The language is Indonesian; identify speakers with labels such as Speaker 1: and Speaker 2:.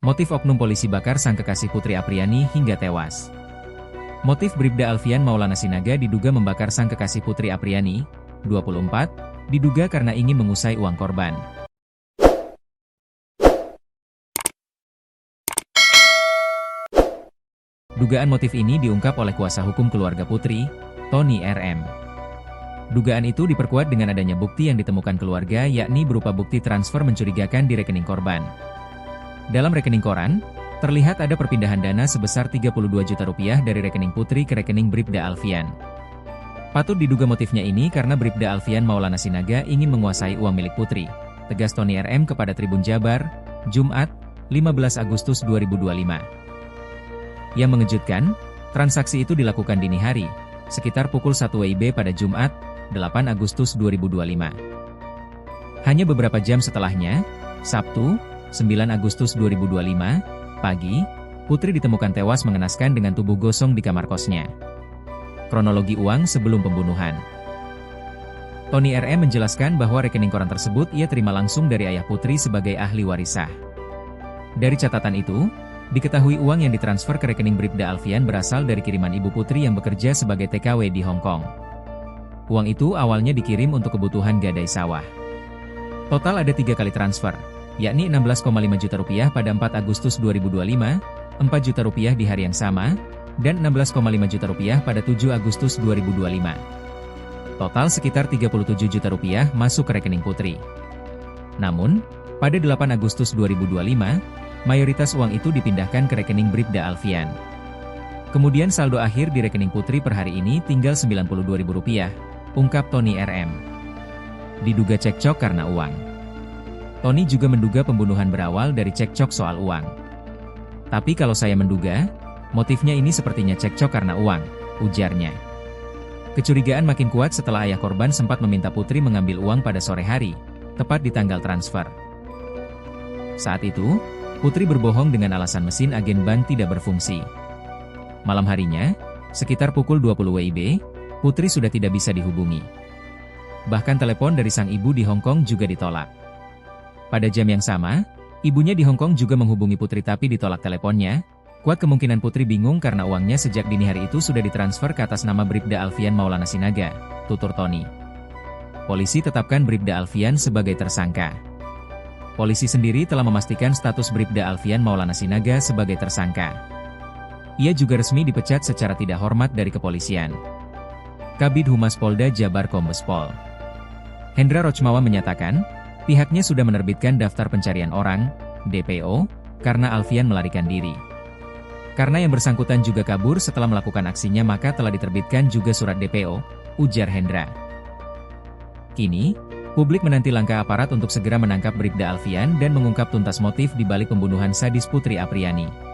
Speaker 1: Motif oknum polisi bakar sang kekasih Putri Apriani hingga tewas. Motif Bribda Alfian Maulana Sinaga diduga membakar sang kekasih Putri Apriani, 24, diduga karena ingin mengusai uang korban. Dugaan motif ini diungkap oleh kuasa hukum keluarga Putri, Tony RM. Dugaan itu diperkuat dengan adanya bukti yang ditemukan keluarga, yakni berupa bukti transfer mencurigakan di rekening korban. Dalam rekening koran, terlihat ada perpindahan dana sebesar 32 juta rupiah dari rekening Putri ke rekening Bribda Alfian. Patut diduga motifnya ini karena Bribda Alfian Maulana Sinaga ingin menguasai uang milik Putri, tegas Tony RM kepada Tribun Jabar, Jumat, 15 Agustus 2025. Yang mengejutkan, transaksi itu dilakukan dini hari, sekitar pukul 1 WIB pada Jumat, 8 Agustus 2025. Hanya beberapa jam setelahnya, Sabtu, 9 Agustus 2025, pagi, Putri ditemukan tewas mengenaskan dengan tubuh gosong di kamar kosnya. Kronologi uang sebelum pembunuhan. Tony RM menjelaskan bahwa rekening koran tersebut ia terima langsung dari ayah Putri sebagai ahli warisah. Dari catatan itu, diketahui uang yang ditransfer ke rekening Bribda Alfian berasal dari kiriman ibu Putri yang bekerja sebagai TKW di Hong Kong. Uang itu awalnya dikirim untuk kebutuhan gadai sawah. Total ada 3 kali transfer, yakni 16,5 juta rupiah pada 4 Agustus 2025, 4 juta rupiah di hari yang sama, dan 16,5 juta rupiah pada 7 Agustus 2025. Total sekitar 37 juta rupiah masuk ke rekening Putri. Namun, pada 8 Agustus 2025, mayoritas uang itu dipindahkan ke rekening Bribda Alfian. Kemudian saldo akhir di rekening Putri per hari ini tinggal Rp92.000, ungkap Tony RM. Diduga cekcok karena uang. Tony juga menduga pembunuhan berawal dari cekcok soal uang. Tapi kalau saya menduga, motifnya ini sepertinya cekcok karena uang, ujarnya. Kecurigaan makin kuat setelah ayah korban sempat meminta Putri mengambil uang pada sore hari, tepat di tanggal transfer. Saat itu, Putri berbohong dengan alasan mesin agen bank tidak berfungsi. Malam harinya, sekitar pukul 20 WIB, Putri sudah tidak bisa dihubungi. Bahkan telepon dari sang ibu di Hong Kong juga ditolak. Pada jam yang sama, ibunya di Hong Kong juga menghubungi Putri tapi ditolak teleponnya. Kuat kemungkinan Putri bingung karena uangnya sejak dini hari itu sudah ditransfer ke atas nama Bribda Alfian Maulana Sinaga, tutur Tony. Polisi tetapkan Bribda Alfian sebagai tersangka. Polisi sendiri telah memastikan status Bribda Alfian Maulana Sinaga sebagai tersangka. Ia juga resmi dipecat secara tidak hormat dari kepolisian. Kabid Humas Polda Jabar Kombes Pol Hendra Rochmawa menyatakan, pihaknya sudah menerbitkan daftar pencarian orang, DPO, karena Alfian melarikan diri. Karena yang bersangkutan juga kabur setelah melakukan aksinya maka telah diterbitkan juga surat DPO, ujar Hendra. Kini, publik menanti langkah aparat untuk segera menangkap Bribda Alfian dan mengungkap tuntas motif di balik pembunuhan sadis Putri Apriani.